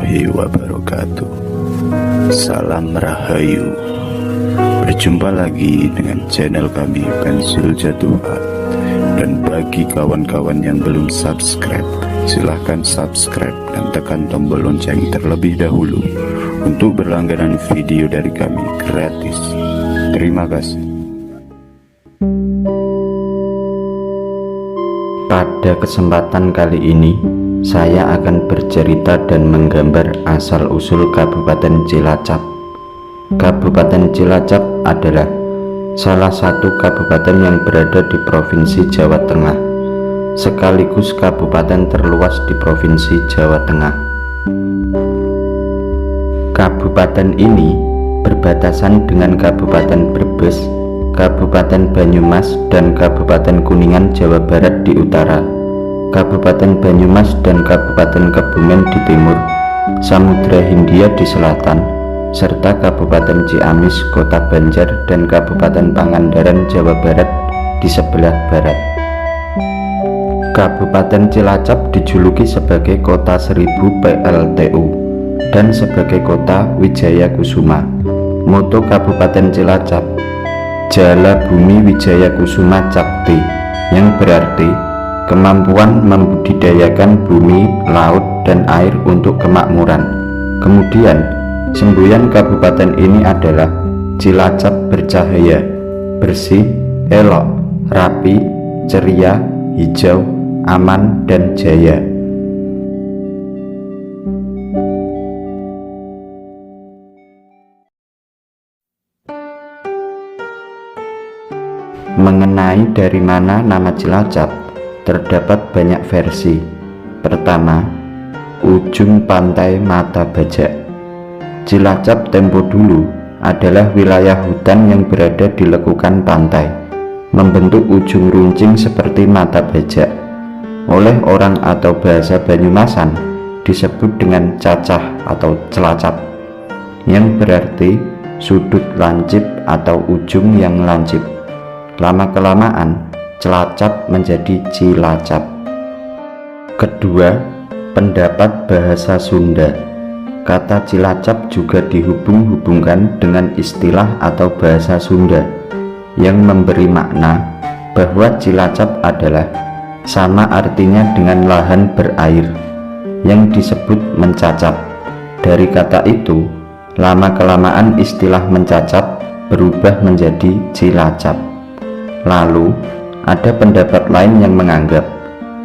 warahmatullahi wabarakatuh. Salam Rahayu. Berjumpa lagi dengan channel kami Pensil Jatuhat. Dan bagi kawan-kawan yang belum subscribe, silahkan subscribe dan tekan tombol lonceng terlebih dahulu untuk berlangganan video dari kami gratis. Terima kasih. Pada kesempatan kali ini, saya akan bercerita dan menggambar asal-usul Kabupaten Cilacap. Kabupaten Cilacap adalah salah satu kabupaten yang berada di Provinsi Jawa Tengah, sekaligus kabupaten terluas di Provinsi Jawa Tengah. Kabupaten ini berbatasan dengan Kabupaten Brebes, Kabupaten Banyumas, dan Kabupaten Kuningan Jawa Barat di utara, Kabupaten Banyumas dan Kabupaten Kebumen di timur, Samudra Hindia di selatan, serta Kabupaten Ciamis, Kota Banjar, dan Kabupaten Pangandaran Jawa Barat di sebelah barat. Kabupaten Cilacap dijuluki sebagai Kota Seribu PLTU dan sebagai Kota Wijaya Kusuma. Moto Kabupaten Cilacap, Jala Bumi Wijaya Kusuma Cakti, yang berarti kemampuan membudidayakan bumi, laut, dan air untuk kemakmuran. Kemudian semboyan kabupaten ini adalah Cilacap bercahaya, bersih, elok, rapi, ceria, hijau, aman, dan jaya. Mengenai dari mana nama Cilacap, terdapat banyak versi. Pertama, ujung pantai Mata Bajak. Cilacap tempo dulu adalah wilayah hutan yang berada di lekukan pantai, membentuk ujung runcing seperti mata bajak. Oleh orang atau bahasa Banyumasan disebut dengan cacah atau celacap, yang berarti sudut lancip atau ujung yang lancip. Lama-kelamaan Cilacap menjadi Cilacap. Kedua, pendapat bahasa Sunda. Kata Cilacap juga dihubung-hubungkan dengan istilah atau bahasa Sunda yang memberi makna bahwa Cilacap adalah sama artinya dengan lahan berair yang disebut mencacap. Dari kata itu, lama-kelamaan istilah mencacap berubah menjadi Cilacap. Lalu, ada pendapat lain yang menganggap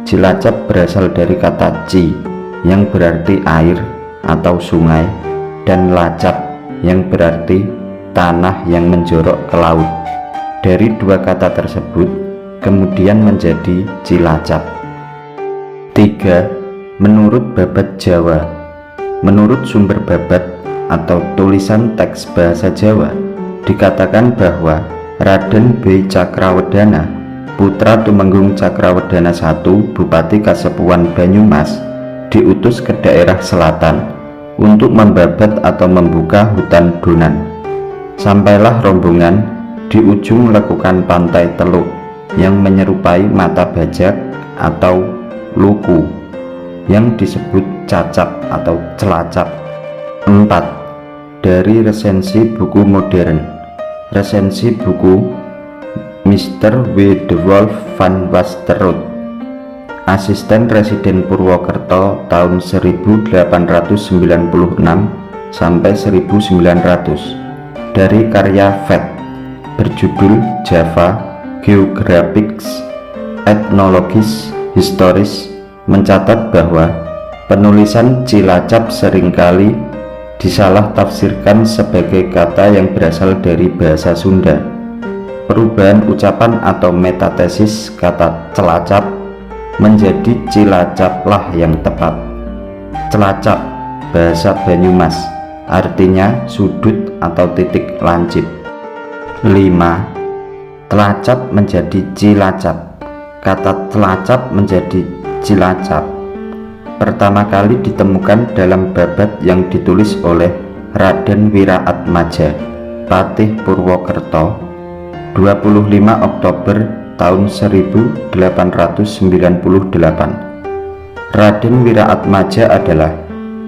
Cilacap berasal dari kata ci yang berarti air atau sungai, dan lacap yang berarti tanah yang menjorok ke laut. Dari dua kata tersebut kemudian menjadi Cilacap. 3. Menurut Babat Jawa. Menurut sumber Babat atau tulisan teks bahasa Jawa, dikatakan bahwa Raden B. Cakrawedana, putra Tumenggung Cakrawedana I, Bupati Kasepuhan Banyumas, diutus ke daerah selatan untuk membabat atau membuka hutan Donan. Sampailah rombongan di ujung lekukan pantai Teluk yang menyerupai mata bajak atau luku, yang disebut cacap atau celacap. 4. Dari resensi buku modern. Resensi buku Mr. W. de Wolf van Westerhout, Asisten Residen Purwokerto tahun 1896 sampai 1900, dari karya Vet berjudul Java Geographics Ethnologis Historis, mencatat bahwa penulisan Cilacap seringkali disalah tafsirkan sebagai kata yang berasal dari bahasa Sunda. Perubahan ucapan atau metatesis kata celacap menjadi Cilacaplah yang tepat. Celacap bahasa Banyumas artinya sudut atau titik lancip. 5. Telacap menjadi Cilacap. Kata telacap menjadi Cilacap pertama kali ditemukan dalam babat yang ditulis oleh Raden Wiraatmaja, Patih Purwokerto, 25 Oktober tahun 1898. Raden Wiraatmaja adalah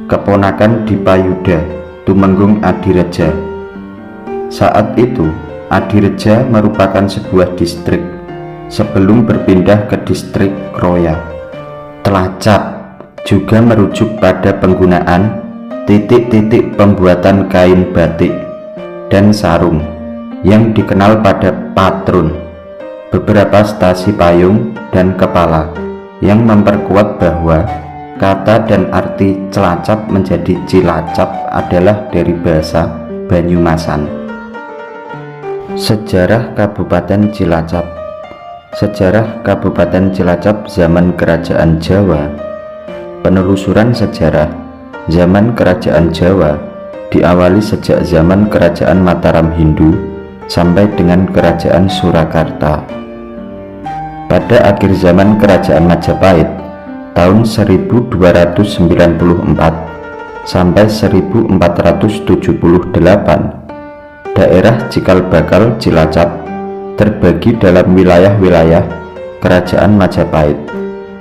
keponakan Dipayuda Tumenggung Adireja. Saat itu Adireja merupakan sebuah distrik sebelum berpindah ke distrik Kroya. Telacap juga merujuk pada penggunaan titik-titik pembuatan kain batik dan sarung yang dikenal pada patrun, beberapa stasi payung dan kepala, yang memperkuat bahwa kata dan arti Celacap menjadi Cilacap adalah dari bahasa Banyumasan. Sejarah Kabupaten Cilacap. Sejarah Kabupaten Cilacap zaman Kerajaan Jawa. Penelusuran sejarah zaman Kerajaan Jawa diawali sejak zaman Kerajaan Mataram Hindu sampai dengan Kerajaan Surakarta. Pada akhir zaman Kerajaan Majapahit tahun 1294 sampai 1478, daerah Cikal Bakal Cilacap terbagi dalam wilayah-wilayah Kerajaan Majapahit,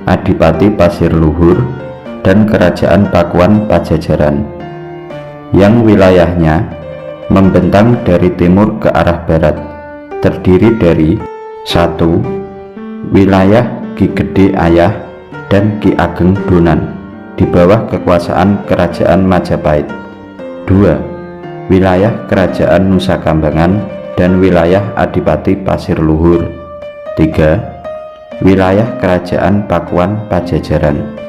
Adipati Pasir Luhur, dan Kerajaan Pakuan Pajajaran, yang wilayahnya membentang dari timur ke arah barat, terdiri dari 1. Wilayah Ki Gede Ayah dan Ki Ageng Donan di bawah kekuasaan Kerajaan Majapahit. 2. Wilayah Kerajaan Nusa Kambangan dan wilayah Adipati Pasir Luhur. 3. Wilayah Kerajaan Pakuan Pajajaran.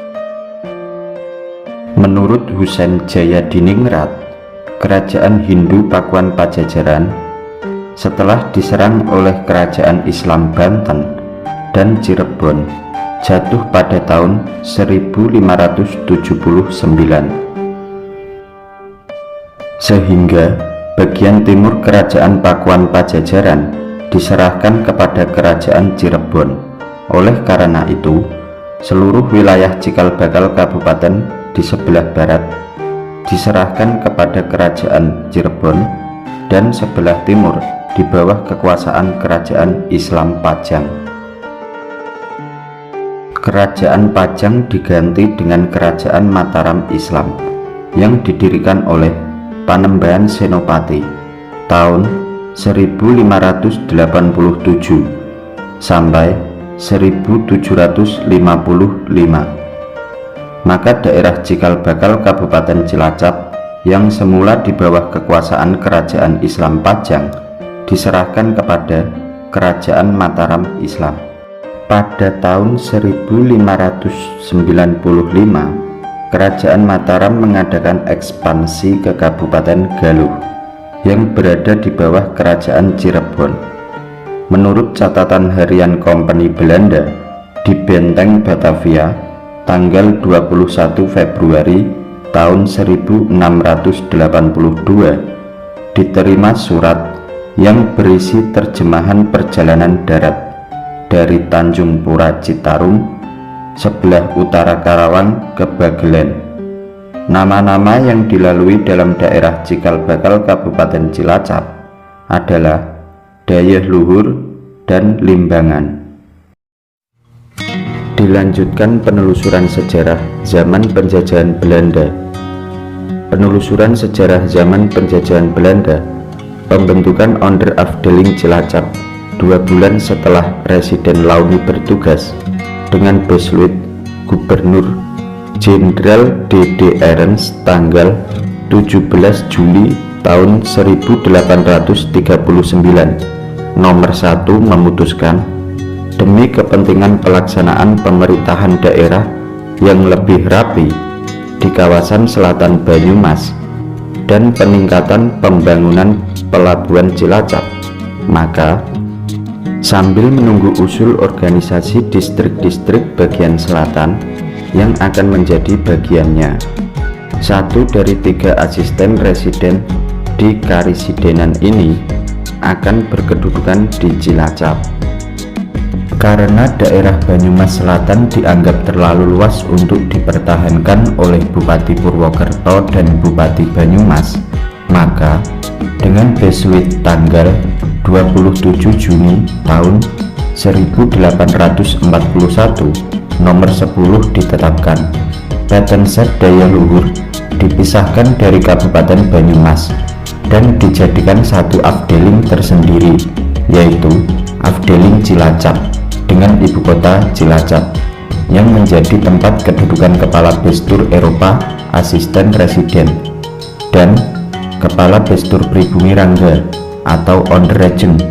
Menurut Husein Jayadiningrat, Kerajaan Hindu Pakuan Pajajaran setelah diserang oleh Kerajaan Islam Banten dan Cirebon jatuh pada tahun 1579, sehingga bagian timur Kerajaan Pakuan Pajajaran diserahkan kepada Kerajaan Cirebon. Oleh karena itu, seluruh wilayah Cikal Bakal Kabupaten di sebelah barat diserahkan kepada Kerajaan Cirebon, dan sebelah timur di bawah kekuasaan Kerajaan Islam Pajang. Kerajaan Pajang diganti dengan Kerajaan Mataram Islam yang didirikan oleh Panembahan Senopati tahun 1587 sampai 1755. Maka daerah Cikal Bakal Kabupaten Cilacap yang semula di bawah kekuasaan Kerajaan Islam Pajang diserahkan kepada Kerajaan Mataram Islam. Pada tahun 1595, Kerajaan Mataram mengadakan ekspansi ke Kabupaten Galuh yang berada di bawah Kerajaan Cirebon. Menurut catatan harian Kompeni Belanda di Benteng Batavia tanggal 21 Februari tahun 1682, diterima surat yang berisi terjemahan perjalanan darat dari Tanjung Pura Citarum sebelah utara Karawang ke Bagelen. Nama-nama yang dilalui dalam daerah Cikal Bakal Kabupaten Cilacap adalah Dayeh Luhur dan Limbangan. Dilanjutkan penelusuran sejarah zaman penjajahan Belanda. Penelusuran sejarah zaman penjajahan Belanda. Pembentukan Onderafdeling Cilacap 2 bulan setelah Residen Launi bertugas dengan Besluit Gubernur Jenderal D.D. Ahrens tanggal 17 Juli tahun 1839 nomor 1 memutuskan demi kepentingan pelaksanaan pemerintahan daerah yang lebih rapi di kawasan selatan Banyumas dan peningkatan pembangunan pelabuhan Cilacap, maka sambil menunggu usul organisasi distrik-distrik bagian selatan yang akan menjadi bagiannya, 1 dari 3 asisten residen di karisidenan ini akan berkedudukan di Cilacap. Karena daerah Banyumas Selatan dianggap terlalu luas untuk dipertahankan oleh Bupati Purwokerto dan Bupati Banyumas, maka dengan Besluit tanggal 27 Juni tahun 1841 nomor 10 ditetapkan Petenset Daya Luhur dipisahkan dari Kabupaten Banyumas dan dijadikan satu Afdeling tersendiri, yaitu Afdeling Cilacap dengan ibu kota Cilacap, yang menjadi tempat kedudukan Kepala Bestur Eropa Asisten Residen dan Kepala Bestur Pribumi Rangga atau Onderregent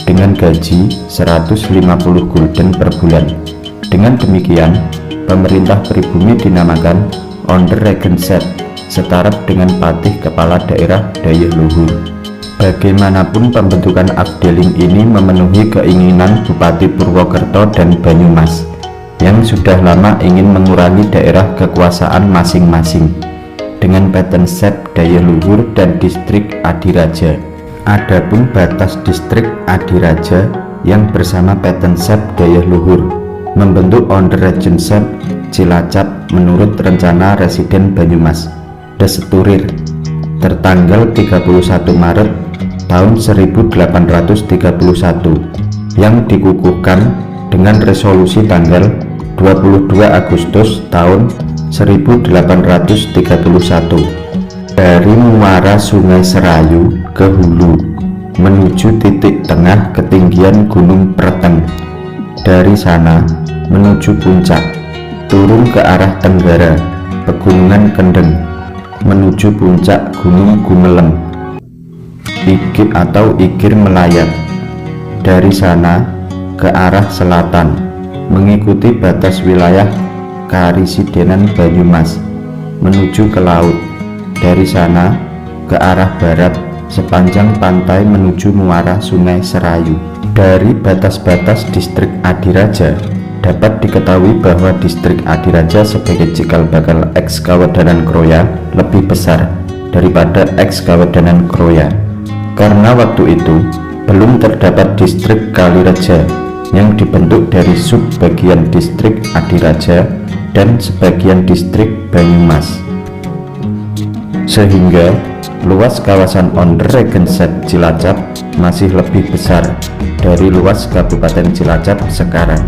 dengan gaji 150 gulden per bulan. Dengan demikian, pemerintah pribumi dinamakan Onderregentset, setara dengan patih kepala daerah daya luhur. Bagaimanapun, pembentukan Afdeling ini memenuhi keinginan Bupati Purwokerto dan Banyumas yang sudah lama ingin mengurangi daerah kekuasaan masing-masing dengan Petensep daya luhur dan distrik Adiraja. Adapun batas distrik Adiraja yang bersama Petensep daya luhur membentuk Onderregentset Cilacap menurut rencana Residen Banyumas Deseturir tertanggal 31 Maret tahun 1831 yang dikukuhkan dengan resolusi tanggal 22 Agustus tahun 1831 dari muara Sungai Serayu ke hulu menuju titik tengah ketinggian Gunung Preteng. Dari sana menuju puncak, turun ke arah tenggara Pegunungan Kendeng menuju puncak Gunung Gumelem atau Igir Melayat. Dari sana ke arah selatan mengikuti batas wilayah Karisidenan Banyumas menuju ke laut. Dari sana ke arah barat sepanjang pantai menuju muara Sungai Serayu. Dari batas-batas distrik Adiraja dapat diketahui bahwa distrik Adiraja sebagai cikal bakal eks Kawedanan Kroya lebih besar daripada eks Kawedanan Kroya, karena waktu itu belum terdapat distrik Kalireja yang dibentuk dari subbagian distrik Adiraja dan sebagian distrik Banyumas, sehingga luas kawasan Onderregentset Cilacap masih lebih besar dari luas Kabupaten Cilacap sekarang.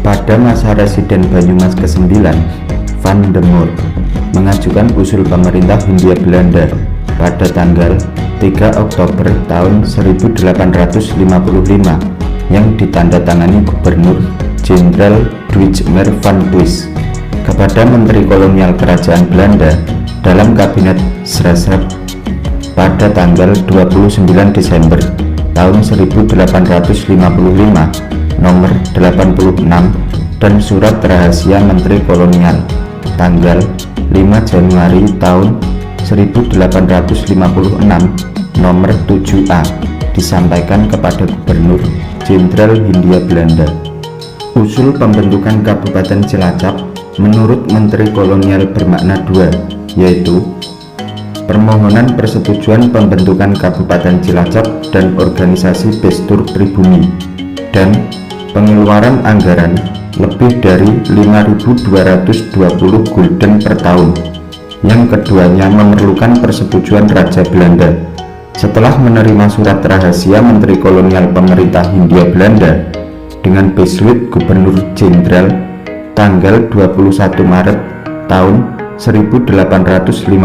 Pada masa Residen Banyumas ke-9, Van de Moor mengajukan usul pemerintah Hindia Belanda pada tanggal 3 Oktober tahun 1855 yang ditandatangani Gubernur Jenderal Duijmaer van Twist kepada Menteri Kolonial Kerajaan Belanda dalam Kabinet Sresep pada tanggal 29 Desember tahun 1855 nomor 86 dan Surat Rahasia Menteri Kolonial tanggal 5 Januari tahun 1856 nomor 7A disampaikan kepada Gubernur Jenderal Hindia Belanda. Usul pembentukan Kabupaten Cilacap menurut Menteri Kolonial bermakna dua, yaitu permohonan persetujuan pembentukan Kabupaten Cilacap dan organisasi Bestur Pribumi dan pengeluaran anggaran lebih dari 5.220 gulden per tahun, yang keduanya memerlukan persetujuan Raja Belanda. Setelah menerima surat rahasia Menteri Kolonial Pemerintah Hindia Belanda dengan Besluit Gubernur Jenderal tanggal 21 Maret tahun 1856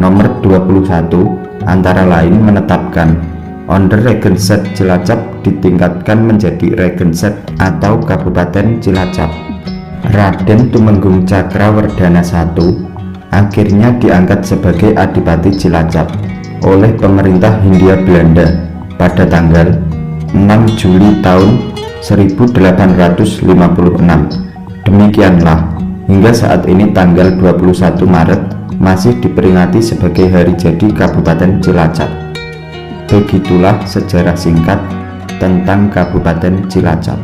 nomor 21 antara lain menetapkan Onderregentset Cilacap ditingkatkan menjadi Regentset atau Kabupaten Cilacap. Raden Tumenggung Cakrawardhana I akhirnya diangkat sebagai Adipati Cilacap oleh pemerintah Hindia Belanda pada tanggal 6 Juli tahun 1856. Demikianlah hingga saat ini tanggal 21 Maret masih diperingati sebagai hari jadi Kabupaten Cilacap. Begitulah sejarah singkat tentang Kabupaten Cilacap.